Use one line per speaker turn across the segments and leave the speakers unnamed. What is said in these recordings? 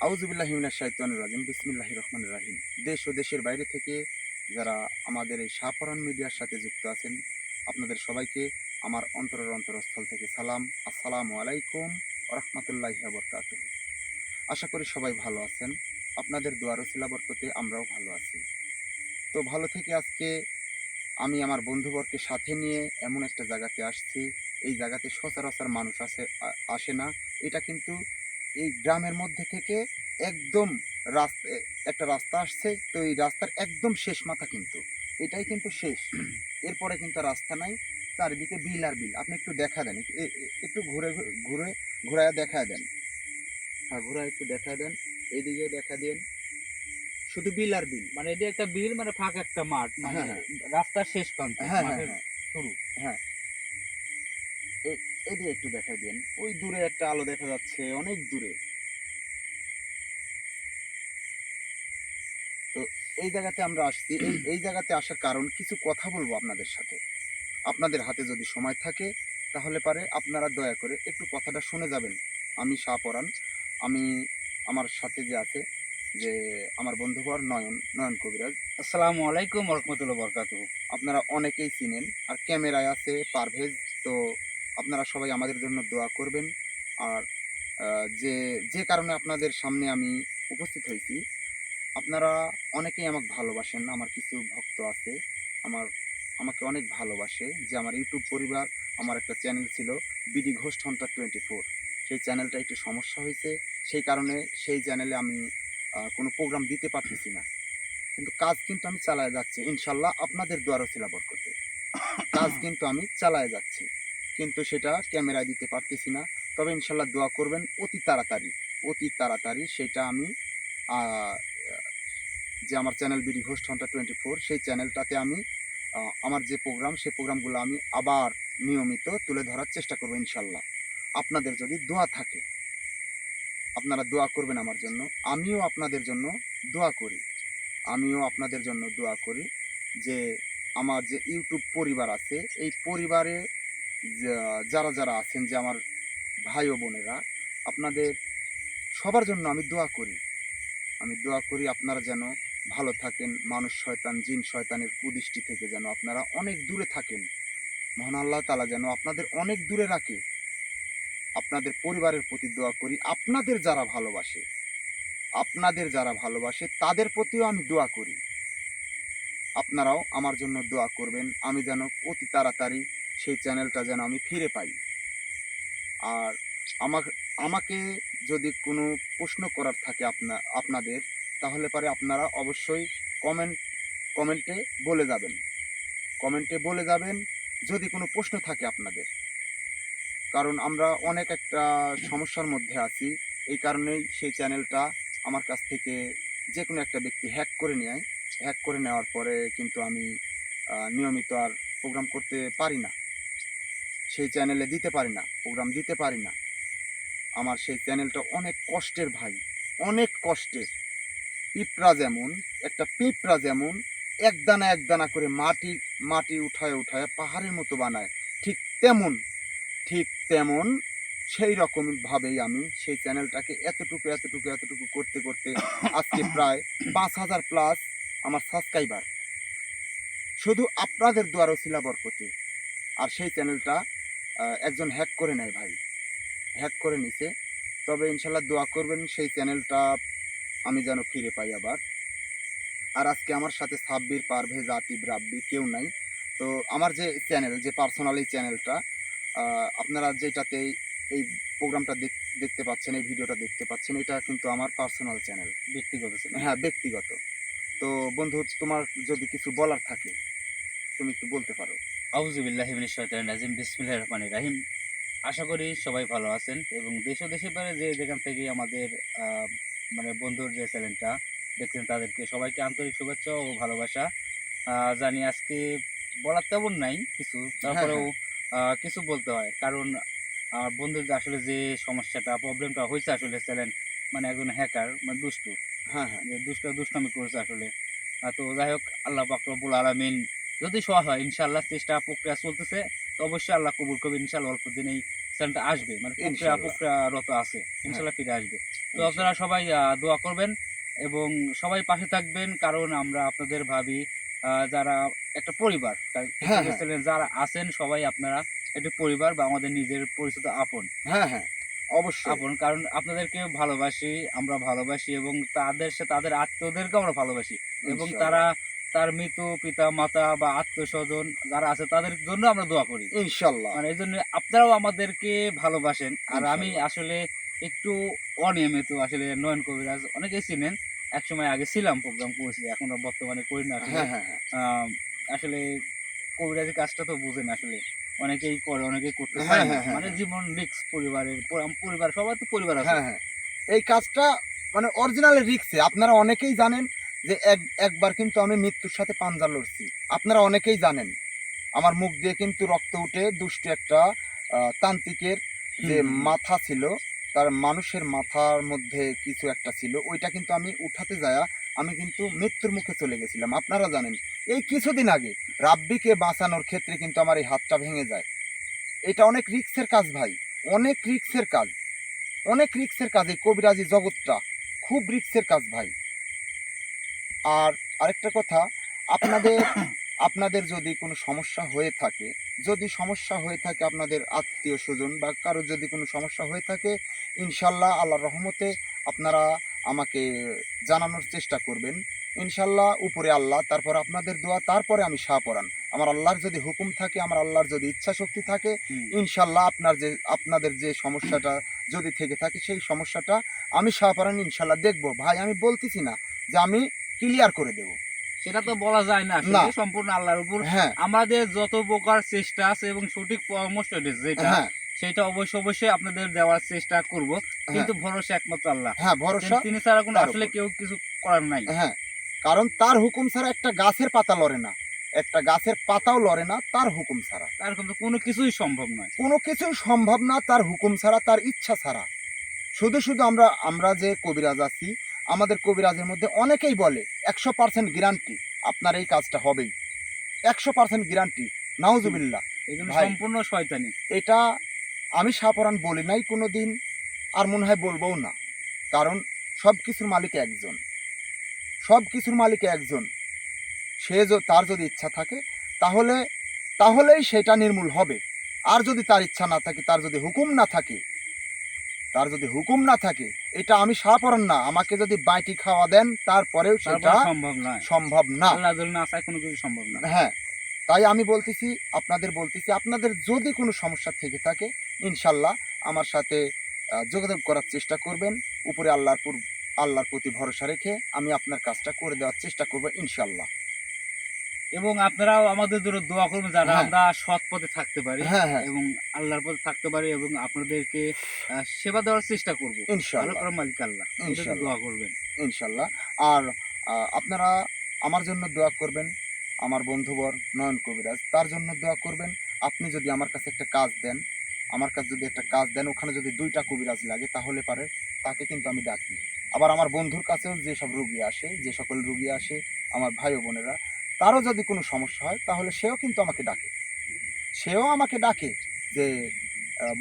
আউযুবিল্লাহি মিনাশ শাইতানির রাজিম বিসমিল্লাহির রহমানির রহিম। দেশ ও দেশের বাইরে থেকে যারা আমাদের এই শাহপরান মিডিয়ার সাথে যুক্ত আছেন, আপনাদের সবাইকে আমার অন্তরের অন্তরস্থল থেকে সালাম। আসসালামু আলাইকুম ওয়া রাহমাতুল্লাহি ওয়া বারাকাতুহু। আশা করি সবাই ভালো আছেন। আপনাদের দোয়ার ওসিলা বরকতে আমরাও ভালো আছি। তো ভালো থেকে আজকে আমি আমার বন্ধুবরকে সাথে নিয়ে এমন একটা জায়গাতে আসছি। এই জায়গাতে সচরাচর মানুষ আসে না। এটা কিন্তু এই গ্রামের মধ্যে থেকে একদম একটা রাস্তা আসছে। তো এই রাস্তার একদম শেষ মাথা কিন্তু। এটাই কিন্তু শেষ। এরপরে কিন্তু আর রাস্তা নাই। চারিদিকে বিল আর বিল। আপনি একটু দেখা দেন। একটু ঘুরায়া দেখায়া দেন। হ্যাঁ, ঘুরায় একটু দেখায়া দেন। এইদিকে দেখা দেন। শুধু বিল আর বিল।
মানে এটা একটা বিল, মানে ফাঁকা একটা মাঠ, মানে
হ্যাঁ, হ্যাঁ।
রাস্তার শেষ প্রান্তে
হ্যাঁ, হ্যাঁ,
মাঠের
হ্যাঁ।
শুরু।
হ্যাঁ। এদিকে একটু দেখাই দেন। ওই দূরে একটা আলো দেখা যাচ্ছে, অনেক দূরে। তো এই জায়গাতে আমরা আসছি। এই জায়গাতে আসার কারণ, কিছু কথা বলবো আপনাদের সাথে। আপনাদের হাতে যদি সময় থাকে তাহলে পারে আপনারা দয়া করে একটু কথাটা শুনে যাবেন। আমি শাহপরান। আমি আমার সাথে যে আছে, যে আমার বন্ধুবর নয়ন কবিরাজ।
আসসালামু আলাইকুম ওয়া রাহমাতুল্লাহি ওয়া বারাকাতুহু।
আপনারা অনেকেই চিনেন। আর ক্যামেরায় আছে পারভেজ। তো আপনারা সবাই আমাদের জন্য দোয়া করবেন। আর যে কারণে আপনাদের সামনে আমি উপস্থিত হয়েছি, আপনারা অনেকেই আমাকে ভালোবাসেন। আমার কিছু ভক্ত আছে, আমাকে অনেক ভালোবাসে। যে আমার ইউটিউব পরিবার, আমার একটা চ্যানেল ছিল বিডি ঘোস্ট হান্টার 24। সেই চ্যানেলটা একটু সমস্যা হয়েছে। সেই কারণে সেই চ্যানেলে আমি কোনো প্রোগ্রাম দিতে পারতেছি না। কিন্তু কাজ কিন্তু আমি চালায় যাচ্ছি ইনশাল্লাহ, আপনাদের দোয়ার ওসিলা বরকতে। কাজ কিন্তু আমি চালায় যাচ্ছি, কিন্তু সেটা ক্যামেরায় দিতে পারতেছি না। তবে ইনশাল্লাহ দোয়া করবেন, অতি তাড়াতাড়ি সেটা আমি আহ, যে আমার চ্যানেল বিডি ঘোস্ট হান্টার 24, সেই চ্যানেলটাতে আমি আমার যে প্রোগ্রাম, সেই প্রোগ্রামগুলো আমি আবার নিয়মিত তুলে ধরার চেষ্টা করবো ইনশাল্লাহ। আপনাদের যদি দোয়া থাকে, আপনারা দোয়া করবেন আমার জন্য। আমিও আপনাদের জন্য দোয়া করি। আমিও আপনাদের জন্য দোয়া করি, যে আমার যে ইউটিউব পরিবার আছে, এই পরিবারে যারা যারা আছেন, যে আমার ভাই ও বোনেরা, আপনাদের সবার জন্য আমি দোয়া করি আপনারা যেন ভালো থাকেন। মানুষ শয়তান, জিন শয়তানের কুদৃষ্টি থেকে যেন আপনারা অনেক দূরে থাকেন। মহান আল্লাহ তাআলা যেন আপনাদের অনেক দূরে রাখে। আপনাদের পরিবারের প্রতি দোয়া করি। আপনাদের যারা ভালোবাসে তাদের প্রতিও আমি দোয়া করি। আপনারাও আমার জন্য দোয়া করবেন, আমি যেন অতি তাড়াতাড়ি সেই চ্যানেলটা যেন আমি ফিরে পাই। আর আমাকে আমাকে যদি কোনো প্রশ্ন করার থাকে আপনাদের, তাহলে পারে আপনারা অবশ্যই কমেন্ট কমেন্টে বলে যাবেন। যদি কোনো প্রশ্ন থাকে আপনাদের। কারণ আমরা অনেক একটা সমস্যার মধ্যে আছি। এই কারণেই সেই চ্যানেলটা আমার কাছ থেকে যে কোনো একটা ব্যক্তি হ্যাক করে নেওয়ার পরে কিন্তু আমি নিয়মিত আর প্রোগ্রাম করতে পারি না। সেই চ্যানেলে প্রোগ্রাম দিতে পারি না। আমার সেই চ্যানেলটা অনেক কষ্টের ভাই, অনেক কষ্টের। একটা পিঁপড়া যেমন এক দানা করে মাটি মাটি উঠায় পাহাড়ের মতো বানায়, ঠিক তেমন ঠিক তেমন সেই রকম ভাবেই আমি সেই চ্যানেলটাকে এতটুকু করতে করতে আজকে প্রায় 5,000 প্লাস আমার সাবস্ক্রাইবার, শুধু আপনাদের দোয়ার ওসিলা বরকতে। আর সেই চ্যানেলটা একজন হ্যাক করে নেয় ভাই, হ্যাক করে নিছে। তবে ইনশাল্লাহ দোয়া করবেন সেই চ্যানেলটা আমি যেন ফিরে পাই আবার। আর আজকে আমার সাথে সাব্বির, পারভেজ, আতিব, রাব্বি কেউ নাই। তো আমার যে চ্যানেল, যে পার্সোনাল এই চ্যানেলটা, আপনারা যেটাতে এই প্রোগ্রামটা দেখতে পাচ্ছেন, এই ভিডিওটা দেখতে পাচ্ছেন, এটা কিন্তু আমার পার্সোনাল চ্যানেল,
ব্যক্তিগত ছিল।
হ্যাঁ ব্যক্তিগত। তো বন্ধু, তোমার যদি কিছু বলার থাকে তুমি একটু বলতে পারো।
আউযু বিল্লাহি মিনাশ শাইতানির রাজিম। বিসমিল্লাহির রহমানির রহিম। আশা করি সবাই ভালো আছেন এবং দেশ ও দেশের বাইরে যে যেখান থেকে আমাদের আহ, মানে বন্ধুর যে চ্যানেলটা দেখছেন, তাদেরকে সবাইকে আন্তরিক শুভেচ্ছা ও ভালোবাসা জানি। আজকে বলার তেমন নাই কিছু,
হ্যাঁ,
তারপরেও
হ্যাঁ।
কিছু বলতে হয়, কারণ বন্ধুর যে আসলে যে সমস্যাটা প্রবলেমটা হয়েছে, আসলে চ্যানেল মানে একজন হ্যাকার, মানে দুষ্টু,
হ্যাঁ, হ্যাঁ।
যে দুষ্টামি করেছে আসলে। তো যাই হোক, আল্লাহ পাক রব্বুল আলামিন যদি সহজ হয়, ইনশাআল্লাহ চেষ্টা প্রক্রিয়া চলতেছে, তো অবশ্যই আল্লাহ কবুল করবে। ইনশাআল্লাহ অল্প দিনেই চ্যানেলটা আসবে, মানে
ইনশাল্লাহ।
প্রক্রিয়ারত আছে,
হ্যাঁ।
ইনশাআল্লাহ ফিরে আসবে। তো আপনারা সবাই দোয়া করবেন এবং সবাই পাশে থাকবেন, কারণ আমরা আপনাদের ভাবি যারা একটা পরিবার,
হ্যাঁ, হ্যাঁ,
চ্যানেল যারা আছেন সবাই আপনারা একটা পরিবার বা আমাদের নিজের পরিচিত আপন
হ্যাঁ, হ্যাঁ, অবশ্যই।
আপন, কারণ আপনাদেরকে ভালোবাসি, আমরা ভালোবাসি এবং তাদের আত্মীয়দেরকে আমরা ভালোবাসি এবং
ইনশাআল্লাহ,
তার মৃত পিতা মাতা বা আত্মীয় স্বজন যারা আছে তাদের জন্য আমরা দোয়া করি।
ইনশাআল্লাহ,
মানে এই জন্য আপনারাও আমাদেরকে ভালোবাসেন। আর আমি
ইনশাআল্লাহ।
আসলে একটু অনিয়মিত, আসলে নয়ন কবিরাজ অনেকেই চিনেন, একসময় আগে ছিলাম, প্রোগ্রাম করেছি, এখন আর বর্তমানে করি না আসলে।
হ্যাঁ, হ্যাঁ, হ্যাঁ,
আসলে কবিরাজি কাজটা তো বুঝেন, আসলে অনেকেই করে, অনেকেই করতে
হ্যাঁ,
চায় না,
হ্যাঁ, হ্যাঁ,
মানে
হ্যাঁ,
জীবন রিস্ক, পরিবার সবার তো পরিবার আছে।
হ্যাঁ, হ্যাঁ। এই কাজটা মানে অরিজিনাল রিস্কে। আপনারা অনেকেই জানেন যে একবার কিন্তু আমি মৃত্যুর সাথে পাঞ্জা লড়ছি। আপনারা অনেকেই জানেন। আমার মুখ দিয়ে কিন্তু রক্ত উঠে দুষ্ট একটা তান্ত্রিকের যে
হুম, হুম, হুম।
মাথা ছিল, তার মানুষের মাথার মধ্যে কিছু একটা ছিল, ওইটা কিন্তু আমি উঠাতে যায়া আমি কিন্তু মৃত্যুর মুখে চলে গেছিলাম। আপনারা জানেন এই কিছুদিন আগে রাব্বিকে বাঁচানোর ক্ষেত্রে কিন্তু আমার এই হাতটা ভেঙে যায়। এটা অনেক রিস্কের কাজ ভাই, অনেক রিস্কের কাজ, অনেক রিস্কের কাজ। এই কবিরাজি জগৎটা খুব রিস্কের কাজ ভাই। আর আরেকটা কথা, আপনাদের আপনাদের যদি কোনো সমস্যা হয়ে থাকে, যদি সমস্যা হয়ে থাকে আপনাদের আত্মীয় স্বজন বা কারো যদি কোনো সমস্যা হয়ে থাকে, ইনশাল্লাহ আল্লাহর রহমতে আপনারা আমাকে জানানোর চেষ্টা করবেন। ইনশাল্লাহ উপরে আল্লাহ, তারপর আপনাদের দোয়া, তারপরে আমি শাহপরাণ। আমার আল্লাহর যদি হুকুম থাকে, আমার আল্লাহর যদি ইচ্ছা শক্তি থাকে,
হুম।
ইনশাল্লাহ আপনাদের যে সমস্যাটা যদি থেকে থাকে, সেই সমস্যাটা আমি শাহপরাণ ইনশাল্লাহ দেখব। ভাই আমি বলতেছি না যে আমি ক্লিয়ার করে দেব।
সেটা তো বলা যায় না,
না,
আসলে সম্পূর্ণ আল্লাহর উপর।
হ্যাঁ,
আমাদের যত প্রকার চেষ্টা আছে এবং সঠিক পরামর্শ যেটা,
হ্যাঁ,
সেটা অবশ্যই আপনাদের দেওয়ার চেষ্টা করব,
হ্যাঁ,
কিন্তু ভরসা একমাত্র আল্লাহ।
হ্যাঁ, ভরসা
তিনি ছাড়া কোনো
তার
আসলে
উপর।
কেউ কিছু করার নাই।
হ্যাঁ, কারণ তার হুকুম ছাড়া একটা গাছের পাতা লড়ে না। একটা গাছের পাতাও লড়ে না তার হুকুম ছাড়া।
তার কিন্তু কোনো কিছুই সম্ভব নয়।
কোনো কিছুই সম্ভব না তার হুকুম ছাড়া, তার ইচ্ছা ছাড়া। শুধু আমরা আমরা যে কবিরাজ আছি, আমাদের কবিরাজের মধ্যে অনেকেই বলে 100% গ্যারান্টি আপনার এই কাজটা হবেই। 100% গ্যারান্টি।
হুম।
নাউজুবিল্লাহ।
এগুলো
ভাই
সম্পূর্ণ শয়তানি।
এটা আমি শাহপরাণ বলি নাই কোনোদিন, আর মনে হয় বলবও না। কারণ সব কিছুর মালিক একজন। সব কিছুর মালিক একজন। তার যদি ইচ্ছা থাকে, তাহলে তাহলেই সেটা নির্মূল হবে। আর যদি তার ইচ্ছা না থাকে, তার যদি হুকুম না থাকে, তার যদি হুকুম না থাকে, এটা আমি শাহপরাণ না, আমাকে যদি বাইটি খাওয়া দেন তারপরেও সেটা
তারপরে সম্ভব নয়।
সম্ভব না।
আল্লাহ যদি না চায় কোনো কিছু সম্ভব না।
হ্যাঁ, তাই আমি বলতেছি, আপনাদের যদি কোনো সমস্যা থেকে থাকে, ইনশাল্লাহ আমার সাথে যোগাযোগ করার চেষ্টা করবেন। উপরে আল্লাহর প্রতি ভরসা রেখে আমি আপনার কাজটা করে দেওয়ার চেষ্টা করব ইনশাল্লাহ।
এবং আপনারাও আমাদের জন্য দোয়া করবেন, যারা
হ্যাঁ,
আমরা সৎ পথে থাকতে পারি
হ্যাঁ, হ্যাঁ,
এবং আল্লাহর পথে থাকতে পারি এবং আপনাদেরকে সেবা দেওয়ার চেষ্টা করব। ভালো
ইনশাল্লাহ,
করার মালিক আল্লাহ। এটাতে
ইনশাল্লাহ,
দোয়া করবেন।
ইনশাল্লাহ। আর আপনারা আমার জন্য দোয়া করবেন। আমার বন্ধুবর নয়ন কবিরাজ, তার জন্য দোয়া করবেন। আপনি যদি আমার কাছে একটা কাজ দেন, আমার কাছে যদি একটা কাজ দেন, ওখানে যদি 2টা কবিরাজ লাগে, তাহলে পারে তাকে কিন্তু আমি ডাকি। আবার আমার বন্ধুর কাছেও যেসব রুগী আসে, যে সকল রুগী আসে, আমার ভাই ও বোনেরা, তারও যদি কোনো সমস্যা হয়, তাহলে সেও কিন্তু আমাকে ডাকে। সেও আমাকে ডাকে যে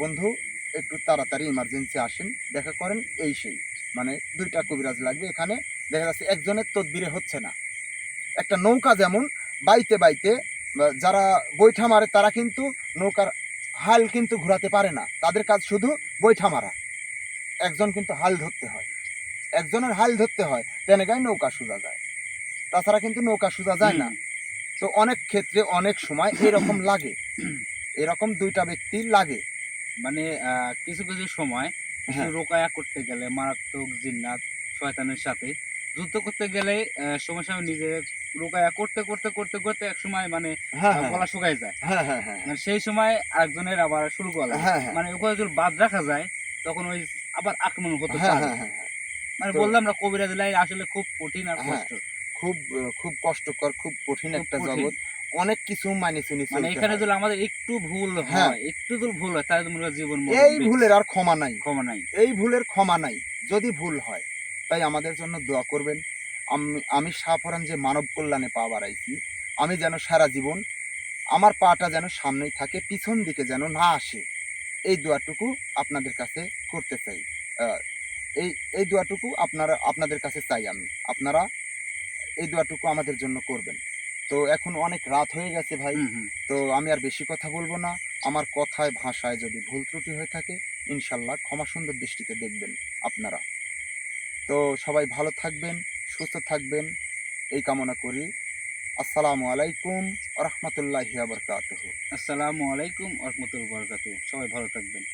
বন্ধু একটু তাড়াতাড়ি ইমার্জেন্সি আসেন, দেখা করেন, এই সেই। মানে 2টা কবিরাজ লাগবে এখানে। দেখা যাচ্ছে একজনের তদবিরে হচ্ছে না। একটা নৌকা যেমন বাইতে বাইতে যারা বৈঠা মারে, তারা কিন্তু নৌকার হাল কিন্তু ঘোরাতে পারে না, তাদের কাজ শুধু বৈঠা মারা। একজন কিন্তু হাল ধরতে হয়, একজনের হাল ধরতে হয়, তেনেগায় নৌকা সোজা যায়। তাছাড়া কিন্তু নৌকা সোজা যায় না।
হুম।
তো অনেক ক্ষেত্রে অনেক সময় এরকম লাগে, এরকম 2টা ব্যক্তি লাগে।
মানে কিছু কিছু সময় একটু
হ্যাঁ,
রোকায়া করতে গেলে, মারাত্মক জিন্নাত শয়তানের সাথে যুদ্ধ করতে গেলে সময় সময় নিজে রোকায়া করতে করতে করতে করতে এক সময় মানে
হ্যাঁ, হ্যাঁ,
গলা শুকায় যায়।
হ্যাঁ, হ্যাঁ, হ্যাঁ,
মানে সেই সময় আরেকজনের আবার শুরু করা লাগে।
হ্যাঁ, হ্যাঁ,
মানে ওখানে যদি বাদ রাখা যায়, তখন ওই আবার আক্রমণ হতে
হ্যাঁ,
পারে।
হ্যাঁ, হ্যাঁ, হ্যাঁ।
মানে
তো
বললাম না, কবিরাজ লাইন আসলে খুব কঠিন আর
হ্যাঁ,
কষ্ট।
খুব কষ্টকর, খুব কঠিন
খুব
একটা
কঠিন।
জগৎ। অনেক কিছু মাইনে চুনে
মানে
চলতে
এখানে
হয়।
যদি আমাদের একটু ভুল
হ্যাঁ,
হয়, একটু যদি ভুল হয়, তাহলে মনে হয় জীবন মরণ
এই
রিস্ক।
ভুলের আর ক্ষমা নাই।
ক্ষমা নাই।
এই ভুলের ক্ষমা নাই, যদি ভুল হয়। তাই আমাদের জন্য দোয়া করবেন। আমি শাহপরাণ যে মানব কল্যাণে পা বাড়াইছি, আমি যেন সারা জীবন আমার পাটা যেন সামনেই থাকে, পিছন দিকে যেন না আসে। এই দোয়াটুকু আপনাদের কাছে করতে চাই। আ এই এই দোয়াটুকু আপনাদের কাছে চাই আমি, আপনারা এই দোয়াটুকু আমাদের জন্য করবেন। তো এখন অনেক রাত হয়ে গেছে ভাই,
হুম হুম।
তো আমি আর বেশি কথা বলবো না। আমার কথায় ভাষায় যদি ভুল ত্রুটি হয়ে থাকে ইনশাল্লাহ ক্ষমা সুন্দর দৃষ্টিতে দেখবেন আপনারা। তো সবাই ভালো থাকবেন, সুস্থ থাকবেন এই কামনা করি। আসসালামু আলাইকুম ওয়া রাহমাতুল্লাহি ওয়া বারাকাতুহু।
আসসালামু আলাইকুম ওয়া রাহমাতুল্লাহি ওয়া বারাকাতুহু। সবাই ভালো থাকবেন।